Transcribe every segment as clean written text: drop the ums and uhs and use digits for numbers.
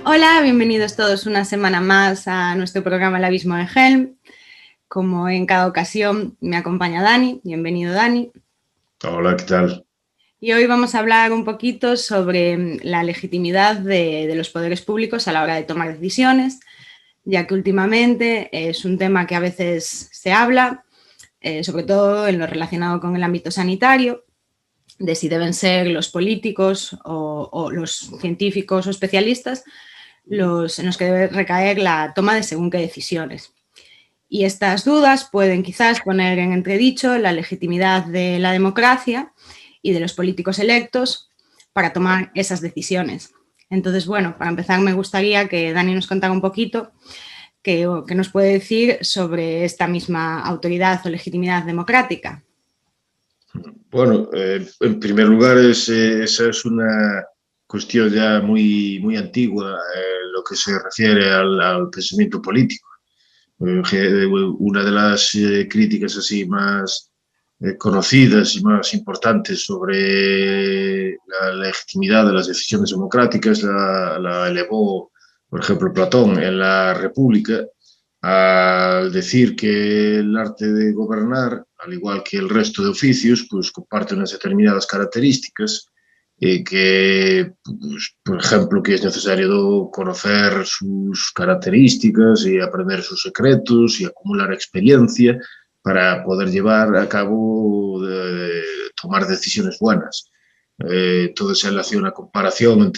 Hola, bienvenidos todos una semana más a nuestro programa El Abismo de Helm. Como en cada ocasión me acompaña Dani. Bienvenido, Dani. Hola, ¿qué tal? Y hoy vamos a hablar un poquito sobre la legitimidad de los poderes públicos a la hora de tomar decisiones, ya que últimamente es un tema que a veces se habla, sobre todo en lo relacionado con el ámbito sanitario, de si deben ser los políticos o los científicos o especialistas en los que debe recaer la toma de según qué decisiones. Y estas dudas pueden quizás poner en entredicho la legitimidad de la democracia y de los políticos electos para tomar esas decisiones. Entonces, bueno, para empezar me gustaría que Dani nos contara un poquito qué nos puede decir sobre esta misma autoridad o legitimidad democrática. Bueno, en primer lugar, esa es una cuestión ya muy antigua, lo que se refiere al pensamiento político. Una de las críticas así más conocidas y más importantes sobre la legitimidad de las decisiones democráticas la elevó, por ejemplo, Platón en la República, al decir que el arte de gobernar, al igual que el resto de oficios, pues comparte unas determinadas características que, pues, por ejemplo, que es necesario conocer sus características y aprender sus secretos y acumular experiencia para poder llevar a cabo, tomar decisiones buenas. Todo se hace una comparación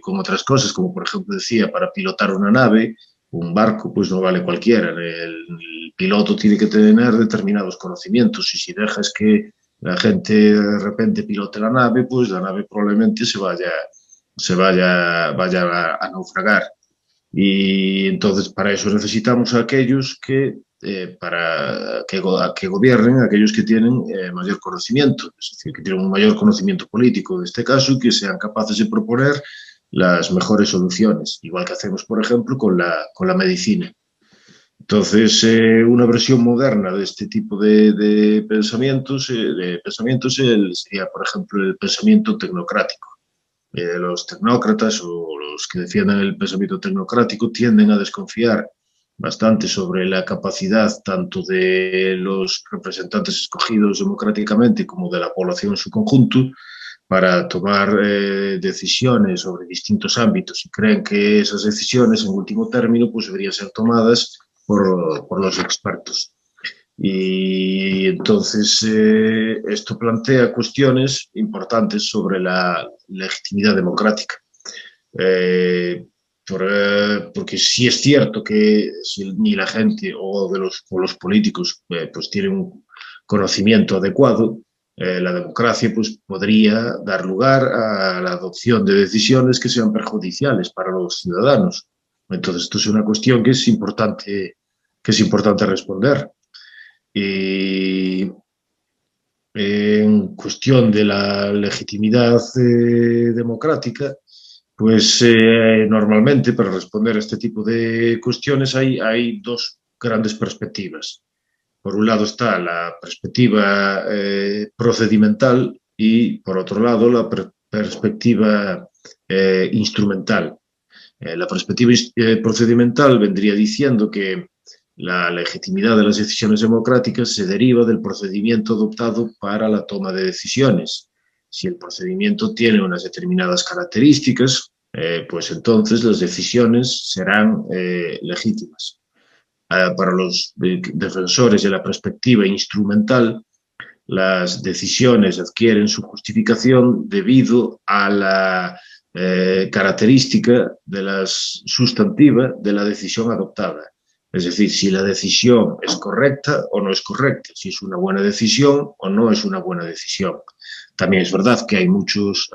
con otras cosas, como por ejemplo decía, para pilotar una nave, un barco, pues no vale cualquiera. El piloto tiene que tener determinados conocimientos y si dejas que la gente de repente pilote la nave, pues la nave probablemente vaya a naufragar. Y entonces para eso necesitamos a aquellos que gobiernen, aquellos que tienen mayor conocimiento, es decir, que tienen un mayor conocimiento político en este caso y que sean capaces de proponer las mejores soluciones, igual que hacemos, por ejemplo, con la medicina. Entonces, una versión moderna de este tipo de pensamientos sería, por ejemplo, el pensamiento tecnocrático. Los tecnócratas o los que defiendan el pensamiento tecnocrático tienden a desconfiar bastante sobre la capacidad tanto de los representantes escogidos democráticamente como de la población en su conjunto para tomar decisiones sobre distintos ámbitos y creen que esas decisiones, en último término, pues deberían ser tomadas por los expertos. Y entonces esto plantea cuestiones importantes sobre la legitimidad democrática. Porque sí es cierto que si ni la gente o los políticos pues tienen un conocimiento adecuado, la democracia pues, podría dar lugar a la adopción de decisiones que sean perjudiciales para los ciudadanos. Entonces, esto es una cuestión que es importante responder. Y en cuestión de la legitimidad democrática, pues normalmente para responder a este tipo de cuestiones hay dos grandes perspectivas. Por un lado está la perspectiva procedimental y por otro lado la perspectiva instrumental. La perspectiva procedimental vendría diciendo que la legitimidad de las decisiones democráticas se deriva del procedimiento adoptado para la toma de decisiones. Si el procedimiento tiene unas determinadas características, pues entonces las decisiones serán legítimas. Para los defensores de la perspectiva instrumental, las decisiones adquieren su justificación debido a la característica sustantiva de la decisión adoptada. Es decir, si la decisión es correcta o no es correcta, si es una buena decisión o no es una buena decisión. También es verdad que hay muchos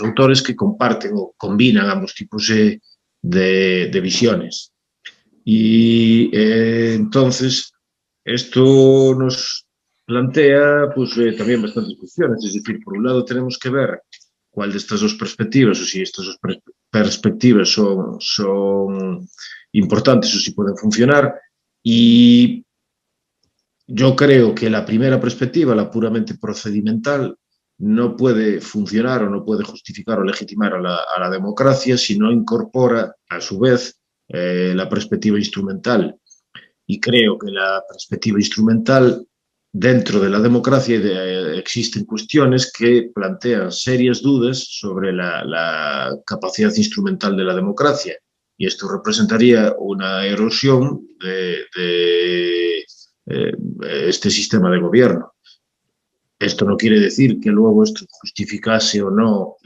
autores que comparten o combinan ambos tipos de visiones. Y entonces esto nos plantea pues, también bastantes cuestiones. Es decir, por un lado tenemos que ver cuál de estas dos perspectivas o si estas dos perspectivas son importantes o si pueden funcionar. Y yo creo que la primera perspectiva, la puramente procedimental, no puede funcionar o no puede justificar o legitimar a la democracia si no incorpora, a su vez, la perspectiva instrumental. Y creo que la perspectiva instrumental, dentro de la democracia, existen cuestiones que plantean serias dudas sobre la capacidad instrumental de la democracia. Y esto representaría una erosión de este sistema de gobierno. Esto no quiere decir que luego esto justificase o no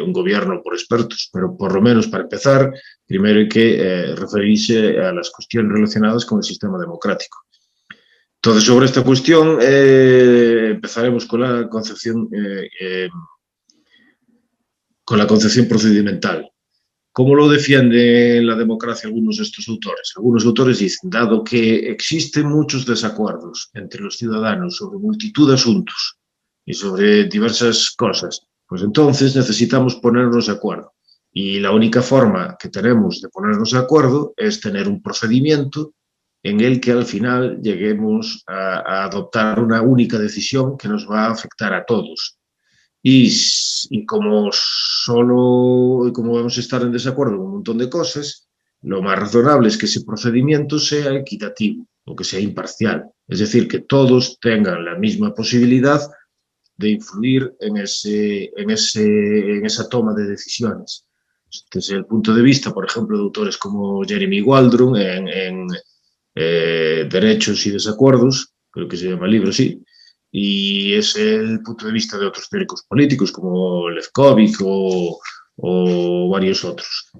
un gobierno por expertos, pero por lo menos para empezar, primero hay que referirse a las cuestiones relacionadas con el sistema democrático. Entonces, sobre esta cuestión, empezaremos con la concepción procedimental. ¿Cómo lo defiende la democracia algunos de estos autores? Algunos autores dicen, dado que existen muchos desacuerdos entre los ciudadanos sobre multitud de asuntos y sobre diversas cosas, pues entonces necesitamos ponernos de acuerdo. Y la única forma que tenemos de ponernos de acuerdo es tener un procedimiento en el que al final lleguemos a adoptar una única decisión que nos va a afectar a todos. Y como vamos a estar en desacuerdo con un montón de cosas, lo más razonable es que ese procedimiento sea equitativo o que sea imparcial. Es decir, que todos tengan la misma posibilidad de influir en esa toma de decisiones. Desde el punto de vista, por ejemplo, de autores como Jeremy Waldron en Derechos y Desacuerdos, creo que se llama el libro, sí, y es el punto de vista de otros teóricos políticos como Lefkovic o varios otros.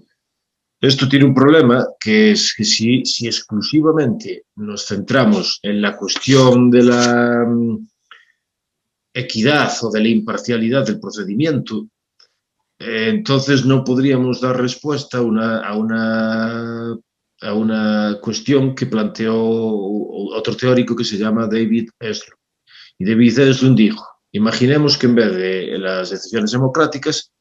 Esto tiene un problema, que es que si exclusivamente nos centramos en la cuestión de la equidad o de la imparcialidad del procedimiento, entonces no podríamos dar respuesta a una cuestión que planteó otro teórico que se llama David Eslund. Y David Eslund dijo, imaginemos que en vez de las decisiones democráticas,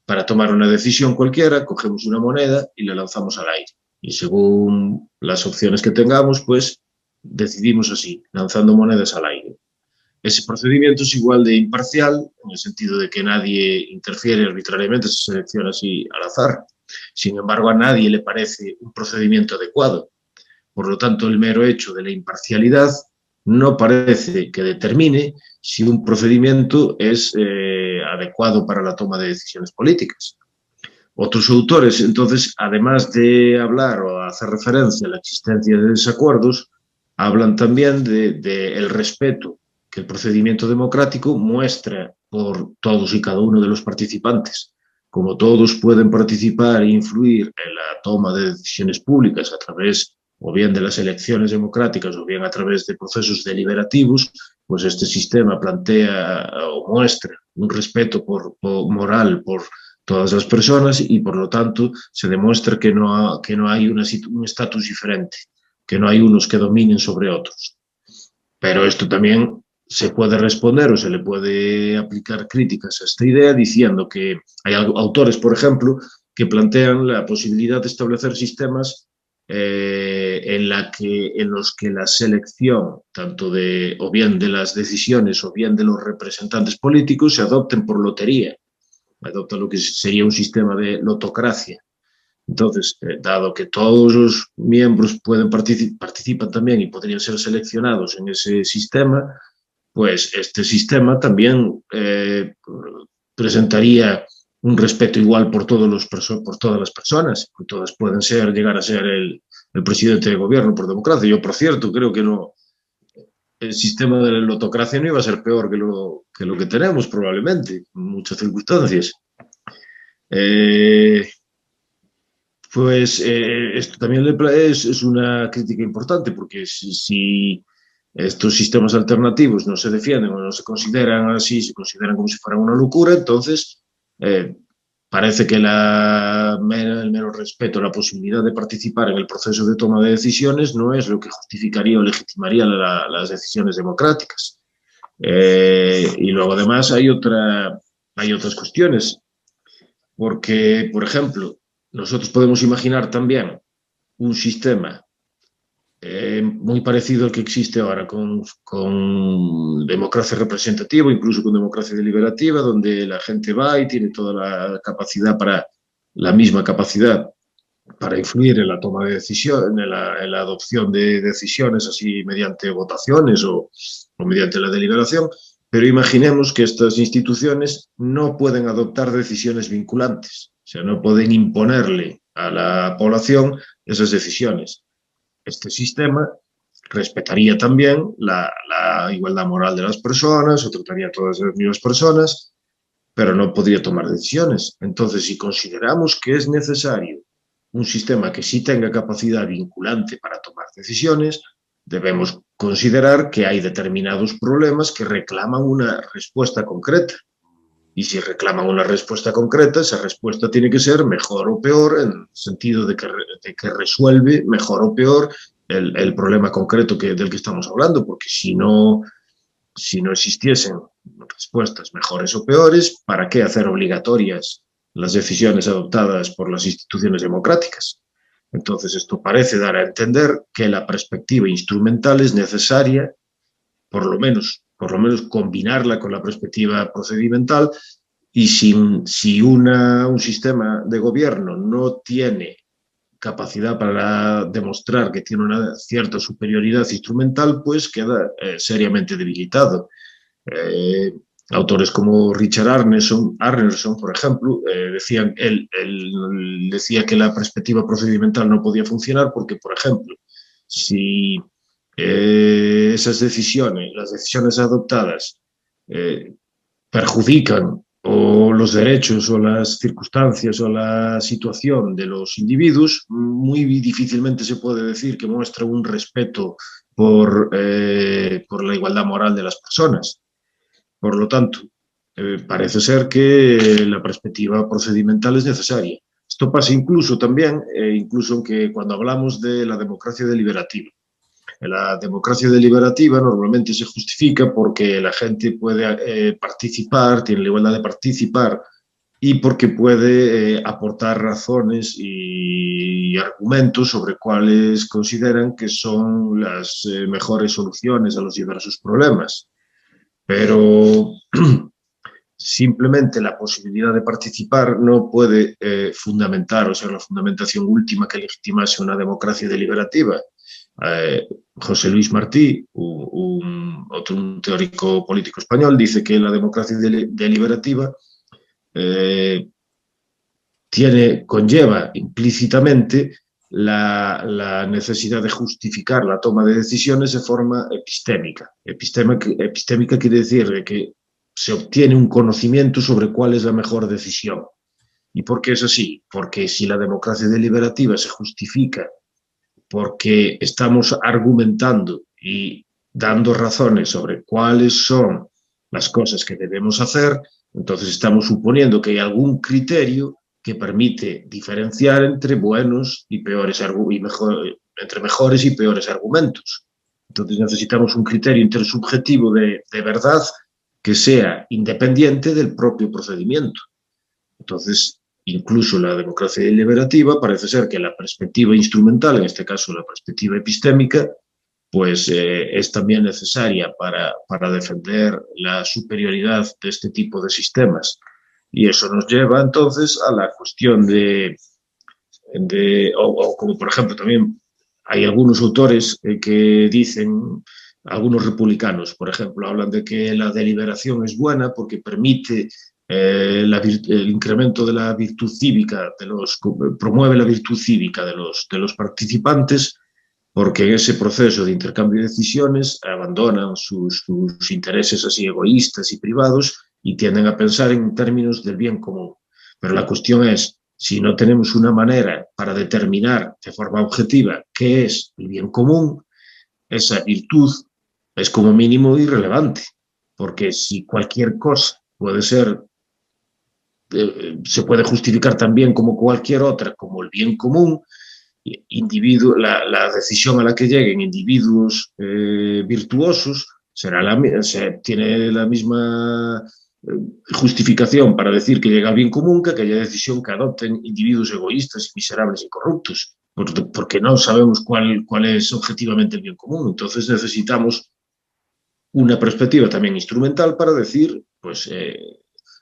para tomar una decisión cualquiera, cogemos una moneda y la lanzamos al aire. Y según las opciones que tengamos, pues decidimos así, lanzando monedas al aire. Ese procedimiento es igual de imparcial, en el sentido de que nadie interfiere arbitrariamente, se selecciona así al azar. Sin embargo, a nadie le parece un procedimiento adecuado. Por lo tanto, el mero hecho de la imparcialidad no parece que determine si un procedimiento es adecuado para la toma de decisiones políticas. Otros autores, entonces, además de hablar o hacer referencia a la existencia de desacuerdos, hablan también del respeto que el procedimiento democrático muestra por todos y cada uno de los participantes. Como todos pueden participar e influir en la toma de decisiones públicas a través o bien de las elecciones democráticas o bien a través de procesos deliberativos, pues este sistema plantea o muestra un respeto moral por todas las personas y por lo tanto se demuestra que no hay un estatus diferente, que no hay unos que dominen sobre otros. Pero esto también se puede responder o se le puede aplicar críticas a esta idea diciendo que hay autores, por ejemplo, que plantean la posibilidad de establecer sistemas en los que la selección, tanto o bien de las decisiones o bien de los representantes políticos, se adopten por lotería. Adopta lo que sería un sistema de lotocracia. Entonces, dado que todos los miembros participan también y podrían ser seleccionados en ese sistema, pues este sistema también presentaría un respeto igual por todas las personas, que todas pueden llegar a ser el presidente de gobierno por democracia. Yo, por cierto, creo que no, el sistema de la lotocracia no iba a ser peor que lo que tenemos, probablemente, en muchas circunstancias. Esto también es una crítica importante, porque si estos sistemas alternativos no se defienden o no se consideran así, se consideran como si fueran una locura, entonces parece que el mero respeto a la posibilidad de participar en el proceso de toma de decisiones no es lo que justificaría o legitimaría las decisiones democráticas. Y luego además hay otras cuestiones, porque, por ejemplo, nosotros podemos imaginar también un sistema muy parecido al que existe ahora con con democracia representativa, incluso con democracia deliberativa, donde la gente va y tiene toda la misma capacidad para influir en la toma de decisión, en la adopción de decisiones, así mediante votaciones o mediante la deliberación, pero imaginemos que estas instituciones no pueden adoptar decisiones vinculantes, o sea, no pueden imponerle a la población esas decisiones. Este sistema respetaría también la igualdad moral de las personas, o trataría a todas las mismas personas, pero no podría tomar decisiones. Entonces, si consideramos que es necesario un sistema que sí tenga capacidad vinculante para tomar decisiones, debemos considerar que hay determinados problemas que reclaman una respuesta concreta. Y si reclaman una respuesta concreta, esa respuesta tiene que ser mejor o peor, en el sentido de que resuelve mejor o peor el problema concreto del que estamos hablando, porque si no existiesen respuestas mejores o peores, ¿para qué hacer obligatorias las decisiones adoptadas por las instituciones democráticas? Entonces, esto parece dar a entender que la perspectiva instrumental es necesaria, por lo menos combinarla con la perspectiva procedimental, y si un sistema de gobierno no tiene capacidad para demostrar que tiene una cierta superioridad instrumental, pues queda seriamente debilitado. Autores como Richard Arneson, por ejemplo, él decía que la perspectiva procedimental no podía funcionar porque, por ejemplo, si las decisiones adoptadas perjudican o los derechos o las circunstancias o la situación de los individuos, muy difícilmente se puede decir que muestra un respeto por la igualdad moral de las personas. Por lo tanto, parece ser que la perspectiva procedimental es necesaria. Esto pasa incluso que cuando hablamos de la democracia deliberativa. La democracia deliberativa normalmente se justifica porque la gente puede participar, tiene la igualdad de participar, y porque puede aportar razones y argumentos sobre cuáles consideran que son las mejores soluciones a los diversos problemas. Pero simplemente la posibilidad de participar no puede fundamentar, o sea, la fundamentación última que legitimase una democracia deliberativa. José Luis Martí, un teórico político español, dice que la democracia deliberativa conlleva implícitamente la necesidad de justificar la toma de decisiones de forma epistémica. Epistémica quiere decir que se obtiene un conocimiento sobre cuál es la mejor decisión. ¿Y por qué es así? Porque si la democracia deliberativa se justifica porque estamos argumentando y dando razones sobre cuáles son las cosas que debemos hacer, entonces estamos suponiendo que hay algún criterio que permite diferenciar entre buenos y peores entre mejores y peores argumentos. Entonces necesitamos un criterio intersubjetivo de verdad que sea independiente del propio procedimiento. Entonces, incluso la democracia deliberativa parece ser que la perspectiva instrumental, en este caso la perspectiva epistémica, pues es también necesaria para defender la superioridad de este tipo de sistemas. Y eso nos lleva entonces a la cuestión o como por ejemplo también hay algunos autores que dicen, algunos republicanos, por ejemplo, hablan de que la deliberación es buena porque permite el incremento de la virtud cívica, promueve la virtud cívica de los participantes, porque en ese proceso de intercambio de decisiones abandonan sus intereses así egoístas y privados y tienden a pensar en términos del bien común. Pero la cuestión es, si no tenemos una manera para determinar de forma objetiva qué es el bien común, esa virtud es como mínimo irrelevante, porque si cualquier cosa se puede justificar también como cualquier otra, como el bien común, la decisión a la que lleguen individuos virtuosos tiene la misma justificación para decir que llega al bien común que aquella decisión que adopten individuos egoístas, miserables y corruptos, porque no sabemos cuál es objetivamente el bien común. Entonces necesitamos una perspectiva también instrumental para decir, pues,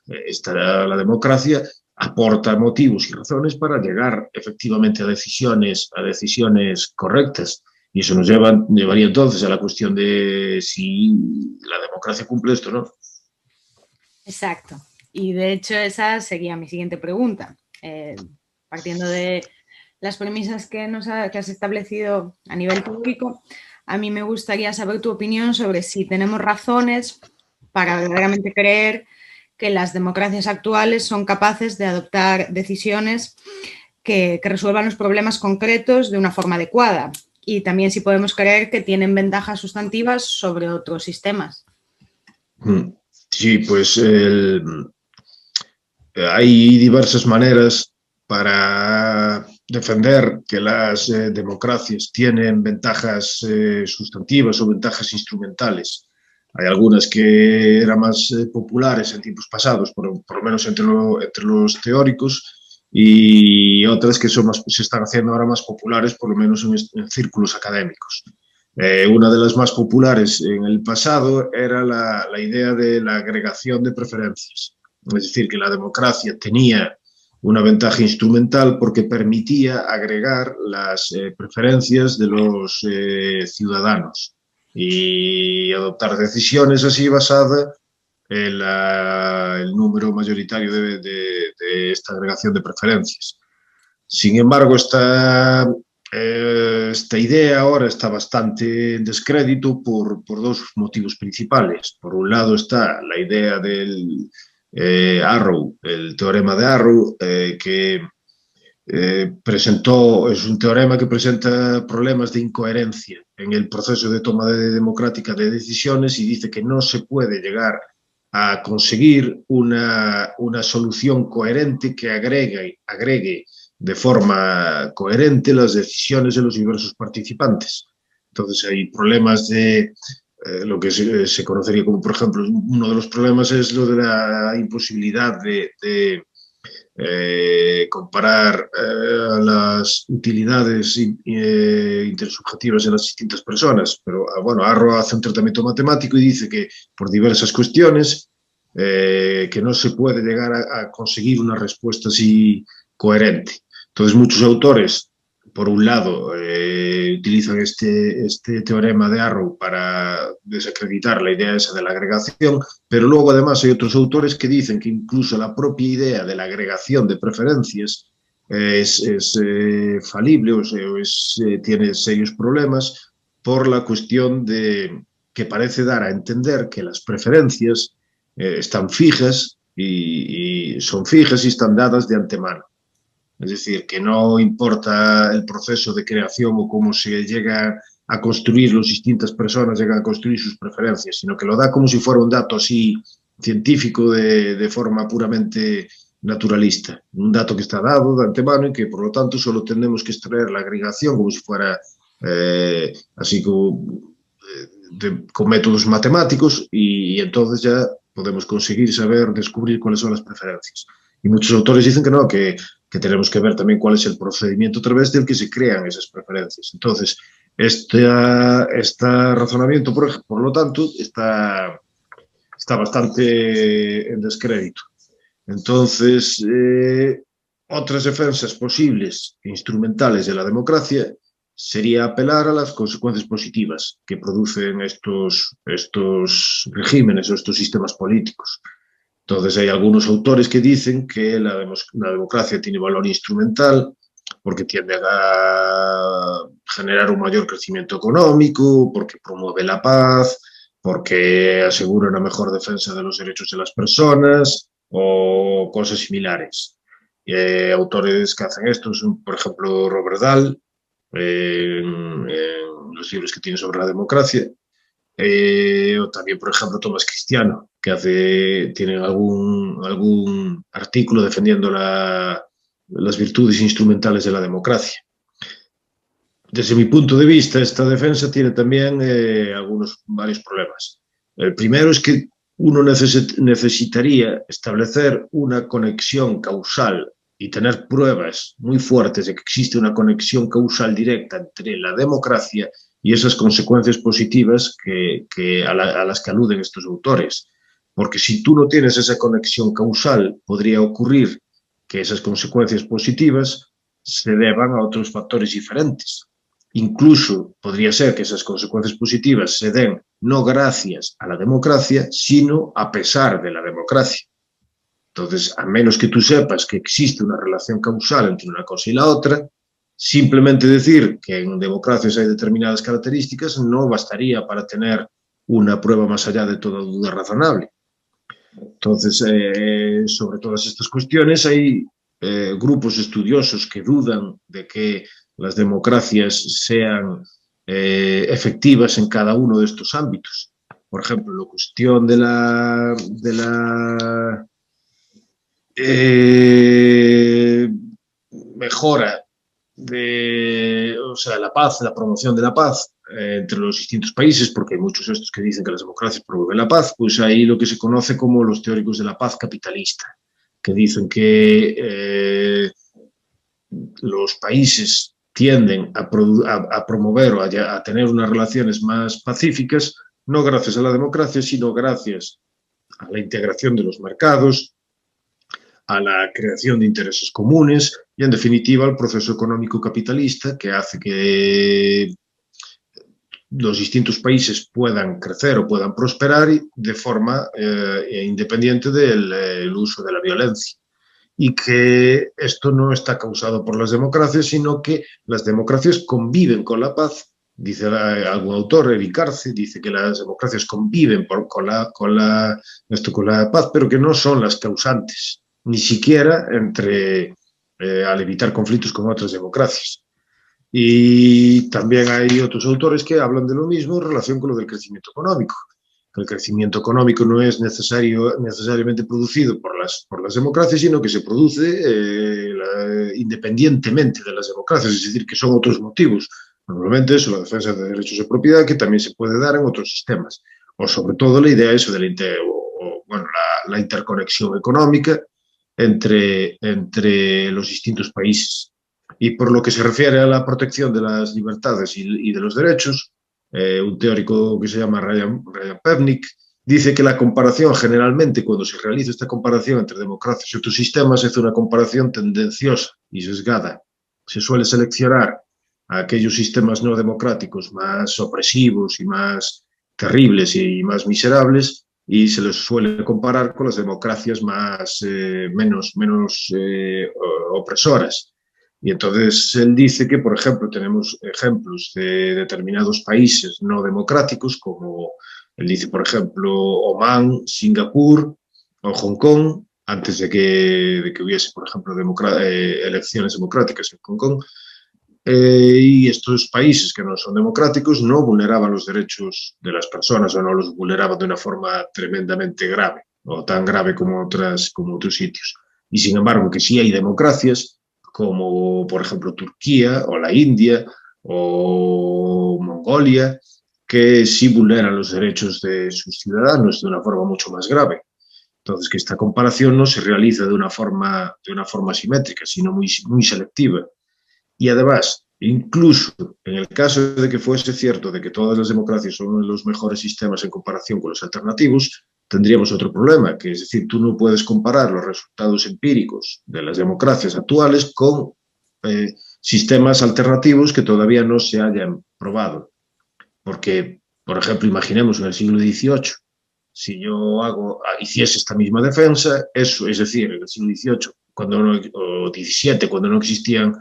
la democracia aporta motivos y razones para llegar efectivamente a decisiones correctas. Y eso nos llevaría entonces a la cuestión de si la democracia cumple esto o no. Exacto. Y de hecho esa sería mi siguiente pregunta. Partiendo de las premisas que has establecido a nivel teórico, a mí me gustaría saber tu opinión sobre si tenemos razones para verdaderamente creer que las democracias actuales son capaces de adoptar decisiones que resuelvan los problemas concretos de una forma adecuada. Y también si podemos creer que tienen ventajas sustantivas sobre otros sistemas. Sí, pues hay diversas maneras para defender que las democracias tienen ventajas sustantivas o ventajas instrumentales. Hay algunas que eran más populares en tiempos pasados, por lo menos entre los teóricos, y otras que se están haciendo ahora más populares, por lo menos en círculos académicos. Una de las más populares en el pasado era la idea de la agregación de preferencias. Es decir, que la democracia tenía una ventaja instrumental porque permitía agregar las preferencias de los ciudadanos y adoptar decisiones así basadas en el número mayoritario de esta agregación de preferencias. Sin embargo, esta idea ahora está bastante en descrédito por dos motivos principales. Por un lado está la idea del Arrow, el teorema de Arrow, que es un teorema que presenta problemas de incoherencia en el proceso de toma democrática de decisiones y dice que no se puede llegar a conseguir una solución coherente que agregue de forma coherente las decisiones de los diversos participantes. Entonces hay problemas de lo que se conocería como, por ejemplo, uno de los problemas es lo de la imposibilidad de comparar las utilidades intersubjetivas de las distintas personas. Pero bueno, Arrow hace un tratamiento matemático y dice que por diversas cuestiones que no se puede llegar a conseguir una respuesta así coherente. Entonces muchos autores, por un lado, utilizan este teorema de Arrow para desacreditar la idea esa de la agregación, pero luego además hay otros autores que dicen que incluso la propia idea de la agregación de preferencias es falible o tiene serios problemas por la cuestión de que parece dar a entender que las preferencias están fijas y son fijas y están dadas de antemano. Es decir, que no importa el proceso de creación o cómo se llega a construir, las distintas personas llegan a construir sus preferencias, sino que lo da como si fuera un dato así científico de forma puramente naturalista. Un dato que está dado de antemano y que, por lo tanto, solo tenemos que extraer la agregación como si fuera así como con métodos matemáticos y entonces ya podemos conseguir descubrir cuáles son las preferencias. Y muchos autores dicen que no, que tenemos que ver también cuál es el procedimiento a través del que se crean esas preferencias. Entonces, este razonamiento, por lo tanto, está bastante en descrédito. Entonces, otras defensas posibles e instrumentales de la democracia sería apelar a las consecuencias positivas que producen estos regímenes o estos sistemas políticos. Entonces hay algunos autores que dicen que la democracia tiene valor instrumental porque tiende a generar un mayor crecimiento económico, porque promueve la paz, porque asegura una mejor defensa de los derechos de las personas o cosas similares. Autores que hacen esto son, por ejemplo, Robert Dahl, en los libros que tiene sobre la democracia, o también, por ejemplo, Tomás Cristiano, que tiene algún artículo defendiendo las virtudes instrumentales de la democracia. Desde mi punto de vista, esta defensa tiene también varios problemas. El primero es que uno necesitaría establecer una conexión causal y tener pruebas muy fuertes de que existe una conexión causal directa entre la democracia y esas consecuencias positivas a las que aluden estos autores. Porque si tú no tienes esa conexión causal, podría ocurrir que esas consecuencias positivas se deban a otros factores diferentes. Incluso podría ser que esas consecuencias positivas se den no gracias a la democracia, sino a pesar de la democracia. Entonces, a menos que tú sepas que existe una relación causal entre una cosa y la otra, simplemente decir que en democracias hay determinadas características no bastaría para tener una prueba más allá de toda duda razonable. Entonces, sobre todas estas cuestiones hay grupos estudiosos que dudan de que las democracias sean efectivas en cada uno de estos ámbitos. Por ejemplo, la cuestión de la mejora o sea, la paz, la promoción de la paz entre los distintos países, porque hay muchos estos que dicen que las democracias promueven la paz, pues hay lo que se conoce como los teóricos de la paz capitalista, que dicen que los países tienden a promover o a tener unas relaciones más pacíficas, no gracias a la democracia, sino gracias a la integración de los mercados, a la creación de intereses comunes y, en definitiva, al proceso económico capitalista que hace que los distintos países puedan crecer o puedan prosperar de forma independiente del uso de la violencia. Y que esto no está causado por las democracias, sino que las democracias conviven con la paz. Dice algún autor, Eric Arce, dice que las democracias conviven con la paz, pero que no son las causantes, ni siquiera al evitar conflictos con otras democracias. Y también hay otros autores que hablan de lo mismo en relación con lo del crecimiento económico. El crecimiento económico no es necesariamente producido por las democracias, sino que se produce independientemente de las democracias, es decir, que son otros motivos. Normalmente eso, la defensa de derechos de propiedad, que también se puede dar en otros sistemas. O sobre todo la idea eso de la interconexión económica entre los distintos países. Y por lo que se refiere a la protección de las libertades y de los derechos, un teórico que se llama Ryan Pevnik dice que la comparación, generalmente cuando se realiza esta comparación entre democracias y otros sistemas, es una comparación tendenciosa y sesgada. Se suele seleccionar a aquellos sistemas no democráticos más opresivos y más terribles y más miserables, y se les suele comparar con las democracias menos opresoras. Y entonces él dice que, por ejemplo, tenemos ejemplos de determinados países no democráticos, como él dice, por ejemplo, Omán, Singapur o Hong Kong, antes de que hubiese, por ejemplo, elecciones democráticas en Hong Kong. Y estos países que no son democráticos no vulneraban los derechos de las personas o no los vulneraban de una forma tremendamente grave o tan grave como otros sitios. Y sin embargo, que sí hay democracias, como por ejemplo Turquía o la India o Mongolia, que sí vulneran los derechos de sus ciudadanos de una forma mucho más grave. Entonces, que esta comparación no se realiza de una forma simétrica, sino muy selectiva. Y además, incluso en el caso de que fuese cierto de que todas las democracias son los mejores sistemas en comparación con los alternativos, tendríamos otro problema, que es decir, tú no puedes comparar los resultados empíricos de las democracias actuales con sistemas alternativos que todavía no se hayan probado. Porque, por ejemplo, imaginemos en el siglo XVIII, si yo hiciese esta misma defensa, eso, es decir, en el siglo XVIII o XVII, cuando no existían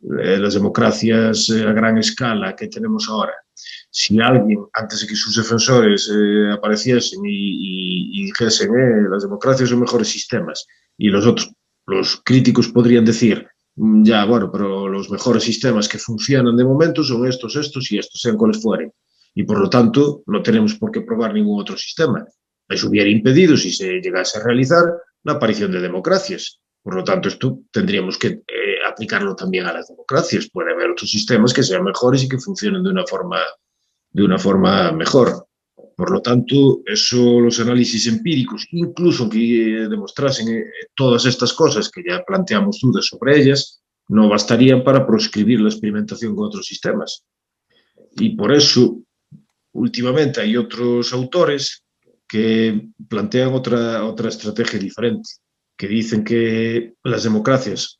las democracias a gran escala que tenemos ahora, si alguien, antes de que sus defensores apareciesen y dijesen las democracias son mejores sistemas, y los críticos podrían decir, ya, bueno, pero los mejores sistemas que funcionan de momento son estos y estos, sean cuales fueren, y por lo tanto no tenemos por qué probar ningún otro sistema. Eso hubiera impedido, si se llegase a realizar, la aparición de democracias. Por lo tanto, esto tendríamos que aplicarlo también a las democracias. Puede haber otros sistemas que sean mejores y que funcionen de una forma mejor. Por lo tanto, los análisis empíricos, incluso que demostrasen todas estas cosas que ya planteamos dudas sobre ellas, no bastarían para proscribir la experimentación con otros sistemas. Y por eso, últimamente hay otros autores que plantean otra estrategia diferente, que dicen que las democracias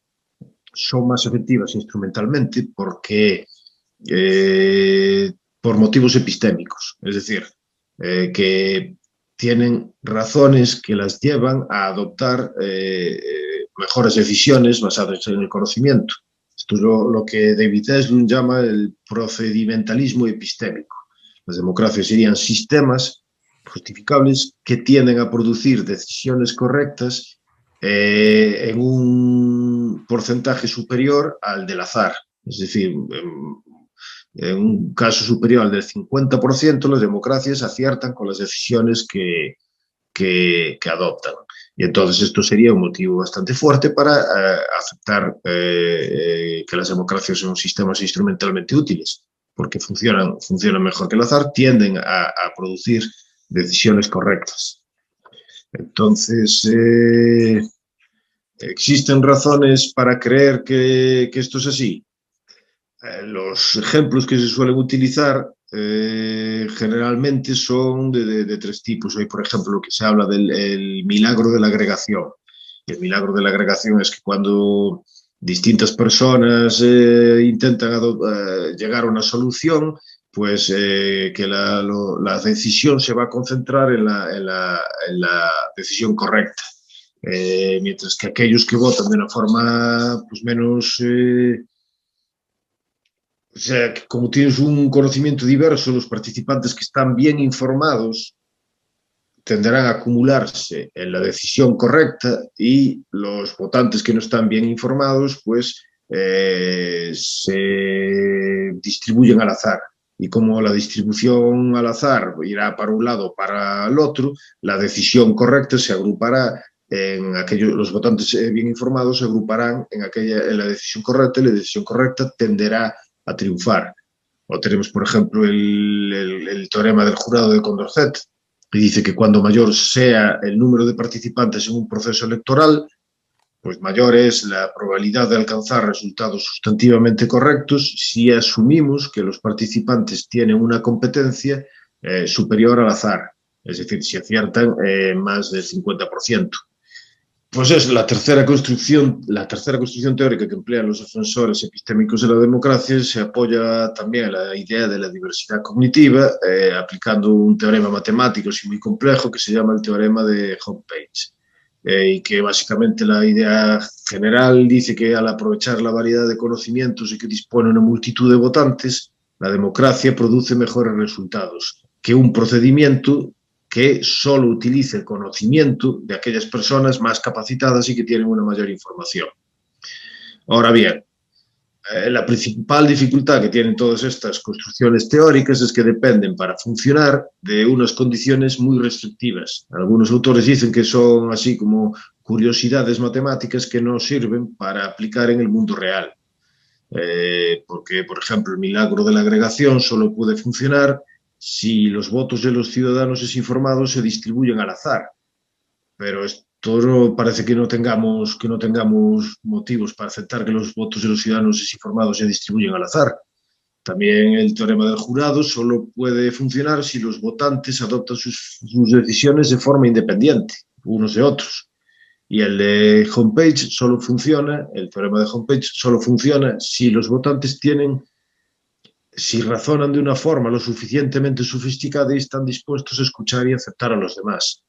son más efectivas instrumentalmente porque por motivos epistémicos, es decir, que tienen razones que las llevan a adoptar mejores decisiones basadas en el conocimiento. Esto es lo que David Eslund llama el procedimentalismo epistémico. Las democracias serían sistemas justificables que tienden a producir decisiones correctas en un porcentaje superior al del azar. Es decir, en un caso superior al del 50%, las democracias aciertan con las decisiones que adoptan. Y entonces esto sería un motivo bastante fuerte para aceptar que las democracias son sistemas instrumentalmente útiles, porque funcionan mejor que el azar, tienden a producir decisiones correctas. Entonces, ¿existen razones para creer que esto es así? Los ejemplos que se suelen utilizar generalmente son de tres tipos. Hay, por ejemplo, lo que se habla del milagro de la agregación. Y el milagro de la agregación es que cuando distintas personas intentan llegar a una solución, pues que la decisión se va a concentrar en la decisión correcta. Mientras que aquellos que votan de una forma pues, menos... o sea, que como tienes un conocimiento diverso, los participantes que están bien informados tenderán a acumularse en la decisión correcta y los votantes que no están bien informados, pues se distribuyen al azar. Y como la distribución al azar irá para un lado o para el otro, la decisión correcta se agrupará en aquellos, los votantes bien informados se agruparán en la decisión correcta y la decisión correcta tenderá a triunfar. O tenemos, por ejemplo, el teorema del jurado de Condorcet, que dice que cuando mayor sea el número de participantes en un proceso electoral, pues mayor es la probabilidad de alcanzar resultados sustantivamente correctos si asumimos que los participantes tienen una competencia superior al azar, es decir, si aciertan más del 50%. Pues es la tercera construcción teórica que emplean los defensores epistémicos de la democracia. Se apoya también a la idea de la diversidad cognitiva, aplicando un teorema matemático así muy complejo que se llama el teorema de Hofpage, y que básicamente la idea general dice que al aprovechar la variedad de conocimientos y que dispone una multitud de votantes, la democracia produce mejores resultados que un procedimiento que solo utilice el conocimiento de aquellas personas más capacitadas y que tienen una mayor información. Ahora bien, la principal dificultad que tienen todas estas construcciones teóricas es que dependen para funcionar de unas condiciones muy restrictivas. Algunos autores dicen que son así como curiosidades matemáticas que no sirven para aplicar en el mundo real. Porque, por ejemplo, el milagro de la agregación solo puede funcionar si los votos de los ciudadanos desinformados se distribuyen al azar. Pero esto no, parece que no tengamos motivos para aceptar que los votos de los ciudadanos desinformados se distribuyen al azar. También el teorema del jurado solo puede funcionar si los votantes adoptan sus decisiones de forma independiente, unos de otros. Y el de Hofpage el teorema de Hofpage solo funciona si los votantes si razonan de una forma lo suficientemente sofisticada y están dispuestos a escuchar y aceptar a los demás.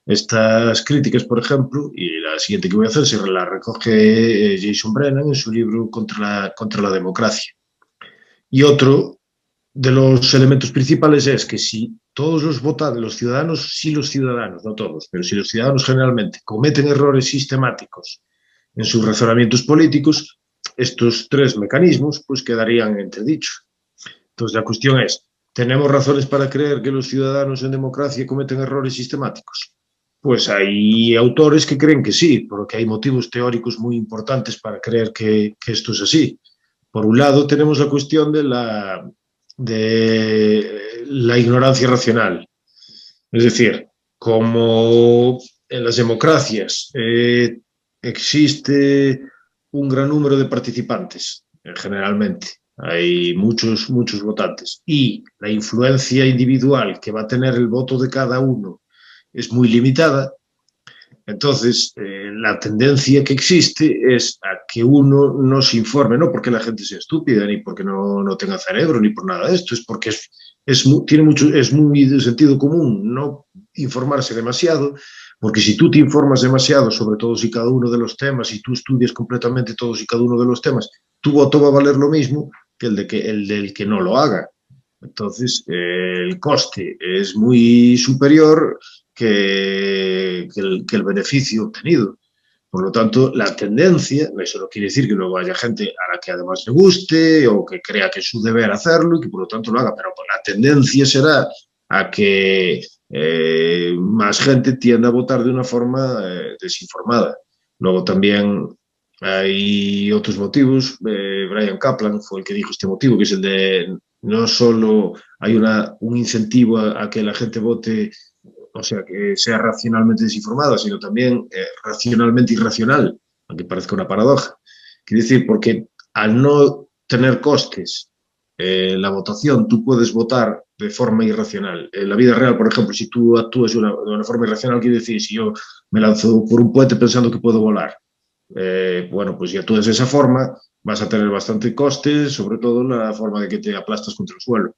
Estas críticas, por ejemplo, y la siguiente que voy a hacer, se la recoge Jason Brennan en su libro Contra la democracia. Y otro de los elementos principales es que si todos los votantes, los ciudadanos, no todos, pero si los ciudadanos generalmente cometen errores sistemáticos en sus razonamientos políticos, estos tres mecanismos pues quedarían en entredicho. Entonces la cuestión es, ¿tenemos razones para creer que los ciudadanos en democracia cometen errores sistemáticos? Pues hay autores que creen que sí, porque hay motivos teóricos muy importantes para creer que esto es así. Por un lado tenemos la cuestión de la ignorancia racional. Es decir, como en las democracias existe un gran número de participantes, generalmente, Hay muchos votantes. Y la influencia individual que va a tener el voto de cada uno es muy limitada. Entonces, la tendencia que existe es a que uno no se informe, no porque la gente sea estúpida, ni porque no tenga cerebro, ni por nada de esto, es porque es muy de sentido común no informarse demasiado, porque si tú te informas demasiado sobre todos y cada uno de los temas, y tú estudias completamente todos y cada uno de los temas, tu voto va a valer lo mismo que el del que no lo haga. Entonces, el coste es muy superior que el beneficio obtenido. Por lo tanto, la tendencia, eso no quiere decir que luego haya gente a la que además le guste o que crea que es su deber hacerlo y que por lo tanto lo haga, pero la tendencia será a que más gente tienda a votar de una forma desinformada. Luego también hay otros motivos. Brian Kaplan fue el que dijo este motivo, que es el de no solo hay un incentivo a que la gente vote, o sea, que sea racionalmente desinformada, sino también racionalmente irracional, aunque parezca una paradoja. Quiere decir, porque al no tener costes la votación, tú puedes votar de forma irracional. En la vida real, por ejemplo, si tú actúas de una forma irracional, quiere decir, si yo me lanzo por un puente pensando que puedo volar, bueno, pues si actúas de esa forma, vas a tener bastante coste, sobre todo la forma de que te aplastas contra el suelo.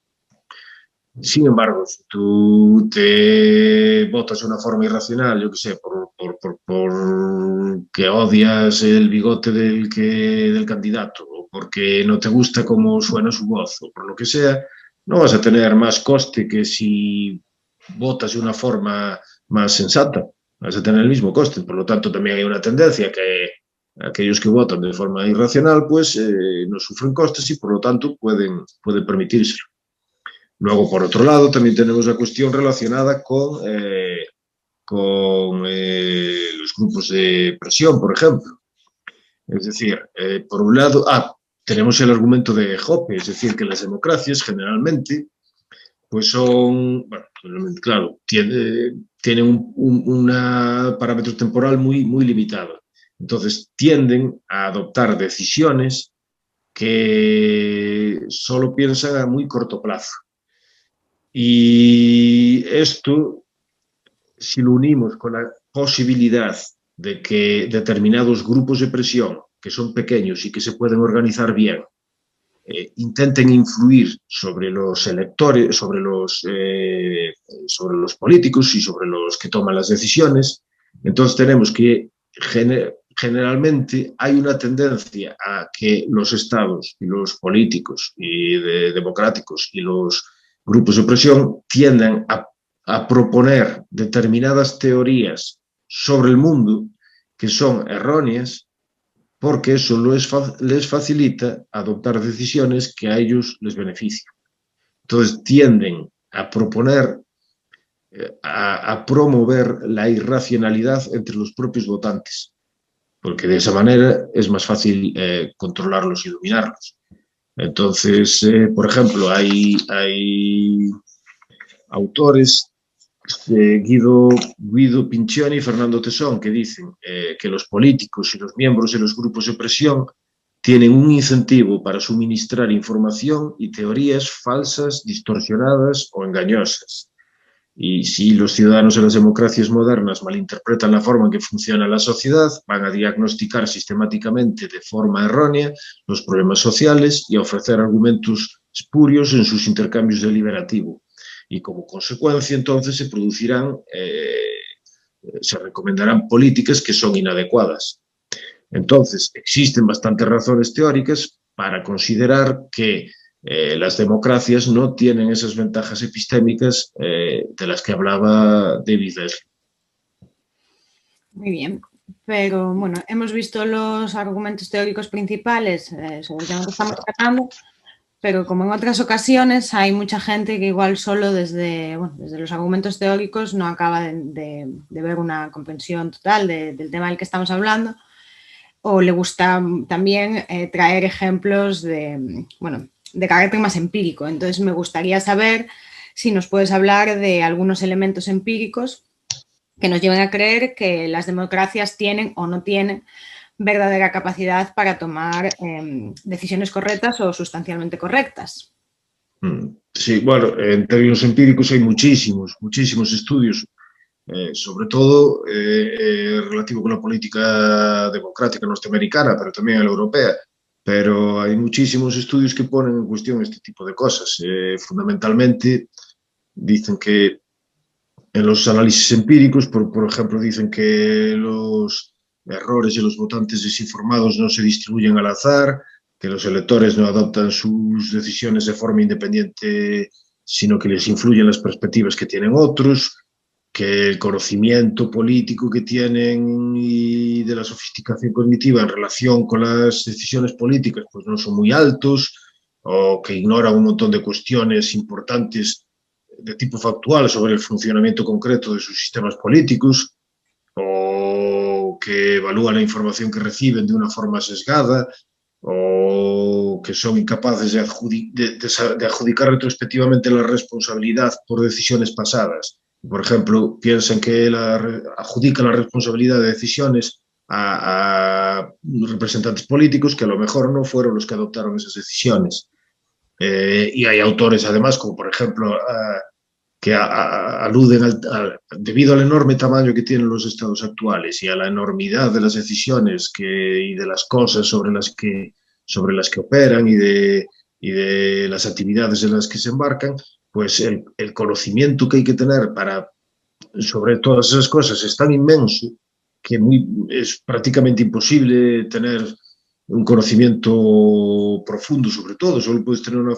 Sin embargo, si tú te votas de una forma irracional, yo qué sé, por que odias el bigote del candidato, o porque no te gusta cómo suena su voz, o por lo que sea, no vas a tener más coste que si votas de una forma más sensata. Vas a tener el mismo coste. Por lo tanto, también hay una tendencia que aquellos que votan de forma irracional, pues no sufren costes y por lo tanto pueden permitírselo. Luego, por otro lado, también tenemos la cuestión relacionada con los grupos de presión, por ejemplo. Es decir, por un lado, tenemos el argumento de Hoppe, es decir, que las democracias generalmente pues son, bueno, claro, tienen un parámetro temporal muy limitado. Entonces, tienden a adoptar decisiones que solo piensan a muy corto plazo. Y esto, si lo unimos con la posibilidad de que determinados grupos de presión, que son pequeños y que se pueden organizar bien, intenten influir sobre los electores, sobre los políticos y sobre los que toman las decisiones, entonces tenemos que generalmente hay una tendencia a que los estados y los políticos democráticos y los grupos de presión tiendan a proponer determinadas teorías sobre el mundo que son erróneas, porque eso les facilita adoptar decisiones que a ellos les benefician. Entonces tienden a proponer, a promover la irracionalidad entre los propios votantes, porque de esa manera es más fácil controlarlos y dominarlos. Entonces, por ejemplo, hay autores, Guido Pincioni y Fernando Tesón, que dicen que los políticos y los miembros de los grupos de presión tienen un incentivo para suministrar información y teorías falsas, distorsionadas o engañosas. Y si los ciudadanos de las democracias modernas malinterpretan la forma en que funciona la sociedad, van a diagnosticar sistemáticamente de forma errónea los problemas sociales y a ofrecer argumentos espurios en sus intercambios deliberativos. Y como consecuencia, entonces, se recomendarán políticas que son inadecuadas. Entonces, existen bastantes razones teóricas para considerar que las democracias no tienen esas ventajas epistémicas de las que hablaba David Leslie. Muy bien, pero bueno, hemos visto los argumentos teóricos principales sobre el tema que estamos tratando, pero como en otras ocasiones hay mucha gente que igual solo desde los argumentos teóricos no acaba de ver una comprensión total del tema del que estamos hablando, o le gusta también traer ejemplos de carácter más empírico. Entonces me gustaría saber si nos puedes hablar de algunos elementos empíricos que nos lleven a creer que las democracias tienen o no tienen verdadera capacidad para tomar decisiones correctas o sustancialmente correctas. Sí, bueno, en términos empíricos hay muchísimos estudios, sobre todo relativo con la política democrática norteamericana, pero también a la europea. Pero hay muchísimos estudios que ponen en cuestión este tipo de cosas. Fundamentalmente dicen que en los análisis empíricos, por ejemplo, dicen que los errores de los votantes desinformados no se distribuyen al azar, que los electores no adoptan sus decisiones de forma independiente, sino que les influyen las perspectivas que tienen otros, que el conocimiento político que tienen y de la sofisticación cognitiva en relación con las decisiones políticas pues no son muy altos, o que ignoran un montón de cuestiones importantes de tipo factual sobre el funcionamiento concreto de sus sistemas políticos, o que evalúan la información que reciben de una forma sesgada, o que son incapaces de adjudicar retrospectivamente la responsabilidad por decisiones pasadas. Por ejemplo, piensan que adjudican la responsabilidad de decisiones a representantes políticos que a lo mejor no fueron los que adoptaron esas decisiones. Y hay autores, además, como por ejemplo, que aluden debido al enorme tamaño que tienen los estados actuales y a la enormidad de las decisiones y de las cosas sobre las que operan y de las actividades en las que se embarcan, pues el conocimiento que hay que tener sobre todas esas cosas es tan inmenso que es prácticamente imposible tener un conocimiento profundo sobre todo, solo puedes tener una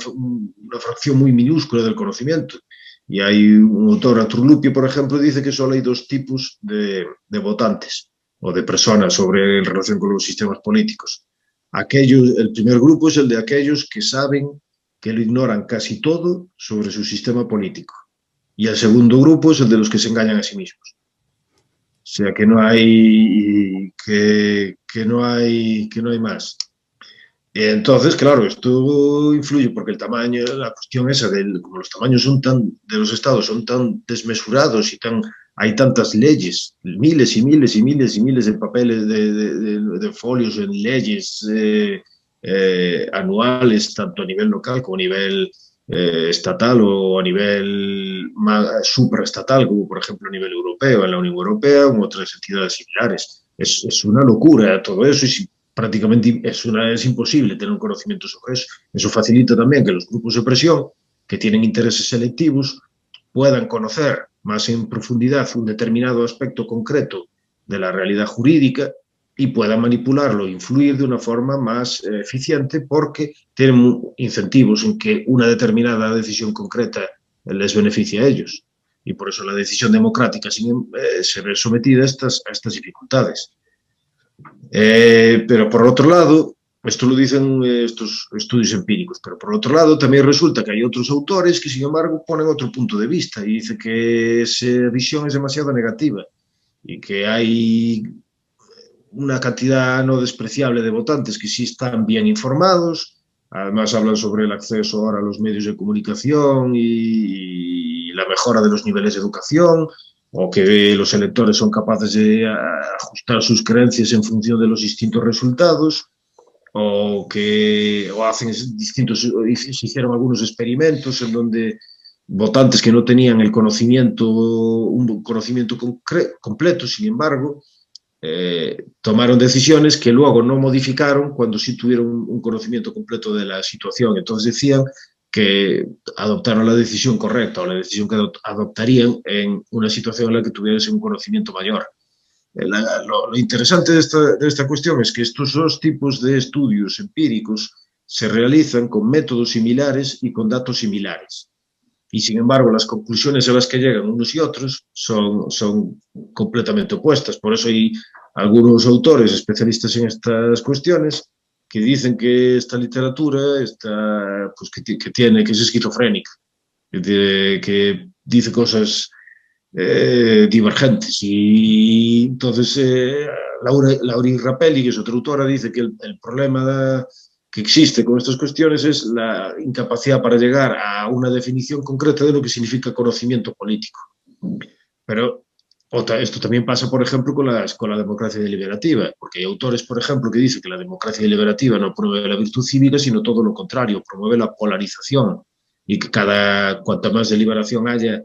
fracción muy minúscula del conocimiento. Y hay un autor, Atrulupio, por ejemplo, dice que solo hay dos tipos de votantes o de personas en relación con los sistemas políticos. El primer grupo es el de aquellos que saben que lo ignoran casi todo sobre su sistema político. Y el segundo grupo es el de los que se engañan a sí mismos. O sea, que no hay más. Entonces, claro, esto influye porque el tamaño, la cuestión esa, como los tamaños de los estados son tan desmesurados y hay tantas leyes, miles y miles y miles y miles de papeles, de folios en leyes anuales, tanto a nivel local como a nivel estatal o a nivel supraestatal, como por ejemplo a nivel europeo, en la Unión Europea o en otras entidades similares. Es una locura todo eso y prácticamente es imposible tener un conocimiento sobre eso. Eso facilita también que los grupos de presión que tienen intereses selectivos puedan conocer más en profundidad un determinado aspecto concreto de la realidad jurídica y puedan manipularlo, influir de una forma más eficiente porque tienen incentivos en que una determinada decisión concreta les beneficie a ellos. Y por eso la decisión democrática se ve sometida a estas dificultades. Pero por otro lado, esto lo dicen estos estudios empíricos, pero por otro lado también resulta que hay otros autores que sin embargo ponen otro punto de vista y dicen que esa visión es demasiado negativa y que hay una cantidad no despreciable de votantes que sí están bien informados, además hablan sobre el acceso ahora a los medios de comunicación y la mejora de los niveles de educación, o que los electores son capaces de ajustar sus creencias en función de los distintos resultados, o hacen se hicieron algunos experimentos en donde votantes que no tenían un conocimiento completo, sin embargo, tomaron decisiones que luego no modificaron cuando sí tuvieron un conocimiento completo de la situación. Entonces decían que adoptaron la decisión correcta o la decisión que adoptarían en una situación en la que tuviesen un conocimiento mayor. Lo interesante de esta cuestión es que estos dos tipos de estudios empíricos se realizan con métodos similares y con datos similares. Y sin embargo, las conclusiones a las que llegan unos y otros son completamente opuestas. Por eso hay algunos autores especialistas en estas cuestiones que dicen que esta literatura pues que es esquizofrénica, que dice cosas divergentes. Y entonces Lauri Rapelli, que es otra autora, dice que el problema que existe con estas cuestiones es la incapacidad para llegar a una definición concreta de lo que significa conocimiento político. Pero Esto también pasa, por ejemplo, con la democracia deliberativa, porque hay autores, por ejemplo, que dicen que la democracia deliberativa no promueve la virtud cívica, sino todo lo contrario, promueve la polarización y que cuanta más deliberación haya,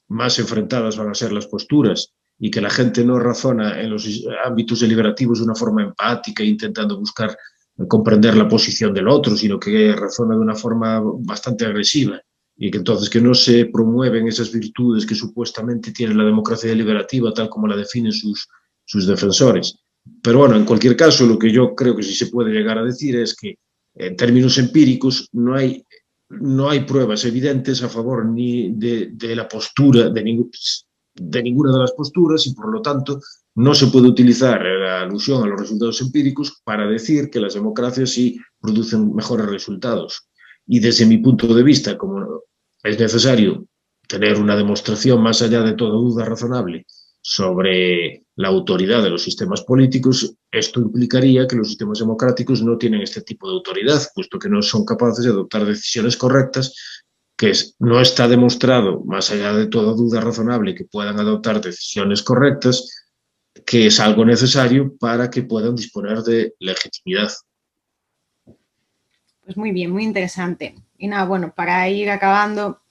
más enfrentadas van a ser las posturas y que la gente no razona en los ámbitos deliberativos de una forma empática, intentando buscar comprender la posición del otro, sino que razona de una forma bastante agresiva y que entonces que no se promueven esas virtudes que supuestamente tiene la democracia deliberativa tal como la definen sus defensores. Pero bueno, en cualquier caso, lo que yo creo que sí se puede llegar a decir es que en términos empíricos no hay pruebas evidentes a favor ni de la postura, de ninguna de las posturas y por lo tanto no se puede utilizar la alusión a los resultados empíricos para decir que las democracias sí producen mejores resultados. Y desde mi punto de vista, como es necesario tener una demostración más allá de toda duda razonable sobre la autoridad de los sistemas políticos, esto implicaría que los sistemas democráticos no tienen este tipo de autoridad, puesto que no son capaces de adoptar decisiones correctas, que no está demostrado, más allá de toda duda razonable, que puedan adoptar decisiones correctas, que es algo necesario para que puedan disponer de legitimidad. Pues muy bien, muy interesante. Y nada, bueno, para ir acabando,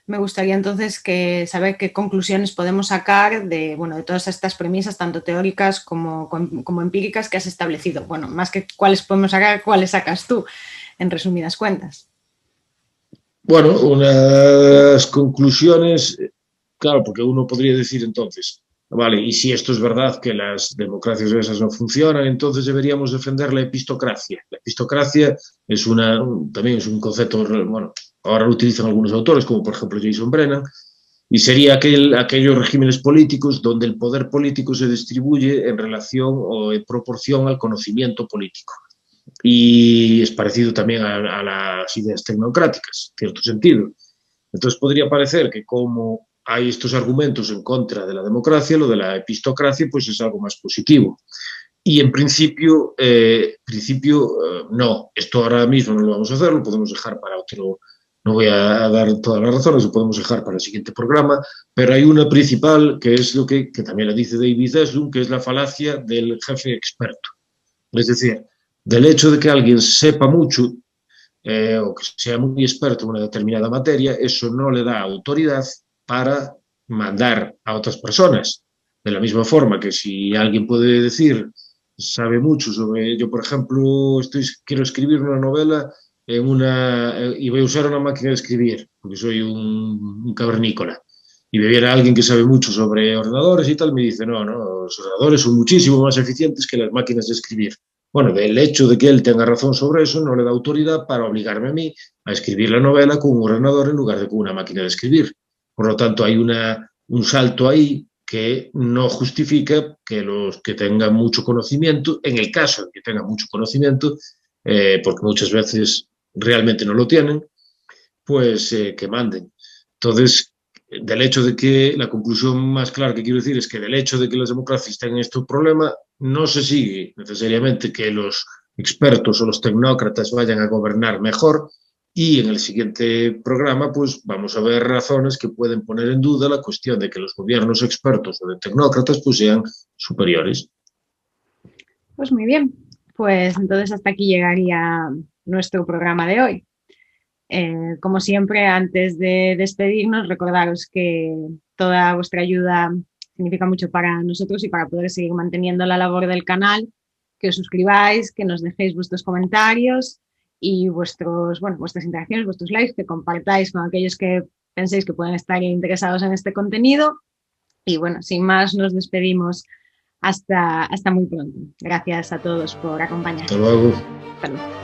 me gustaría entonces saber qué conclusiones podemos sacar de todas estas premisas, tanto teóricas como empíricas que has establecido. Bueno, más que cuáles podemos sacar, cuáles sacas tú, en resumidas cuentas. Bueno, unas conclusiones, claro, porque uno podría decir entonces, vale, y si esto es verdad que las democracias esas no funcionan, entonces deberíamos defender la epistocracia. La epistocracia también es un concepto, bueno, ahora lo utilizan algunos autores, como por ejemplo Jason Brennan, y sería aquellos regímenes políticos donde el poder político se distribuye en relación o en proporción al conocimiento político. Y es parecido también a las ideas tecnocráticas, en cierto sentido. Entonces podría parecer que como hay estos argumentos en contra de la democracia, lo de la epistocracia pues es algo más positivo. Y en principio, no, esto ahora mismo no lo vamos a hacer, lo podemos dejar para otro, no voy a dar todas las razones, lo podemos dejar para el siguiente programa, pero hay una principal que es lo que también la dice David Zeslum, que es la falacia del jefe experto. Es decir, del hecho de que alguien sepa mucho o que sea muy experto en una determinada materia, eso no le da autoridad para mandar a otras personas. De la misma forma que si alguien puede decir, sabe mucho sobre, yo por ejemplo quiero escribir una novela y voy a usar una máquina de escribir, porque soy un cavernícola, y me viene alguien que sabe mucho sobre ordenadores y tal, me dice, no, los ordenadores son muchísimo más eficientes que las máquinas de escribir. Bueno, del hecho de que él tenga razón sobre eso no le da autoridad para obligarme a mí a escribir la novela con un ordenador en lugar de con una máquina de escribir. Por lo tanto, hay un salto ahí que no justifica que los que tengan mucho conocimiento, en el caso de que tengan mucho conocimiento, porque muchas veces realmente no lo tienen, pues que manden. Entonces, del hecho de que, la conclusión más clara que quiero decir es que del hecho de que las democracias tengan este problema, no se sigue necesariamente que los expertos o los tecnócratas vayan a gobernar mejor, y en el siguiente programa pues vamos a ver razones que pueden poner en duda la cuestión de que los gobiernos expertos o de tecnócratas pues sean superiores. Pues muy bien, pues entonces hasta aquí llegaría nuestro programa de hoy. Como siempre, antes de despedirnos, recordaros que toda vuestra ayuda significa mucho para nosotros y para poder seguir manteniendo la labor del canal, que os suscribáis, que nos dejéis vuestros comentarios y vuestras interacciones, vuestros likes, que compartáis con aquellos que penséis que pueden estar interesados en este contenido. Y bueno, sin más, nos despedimos hasta muy pronto. Gracias a todos por acompañarnos. Hasta luego. Hasta luego.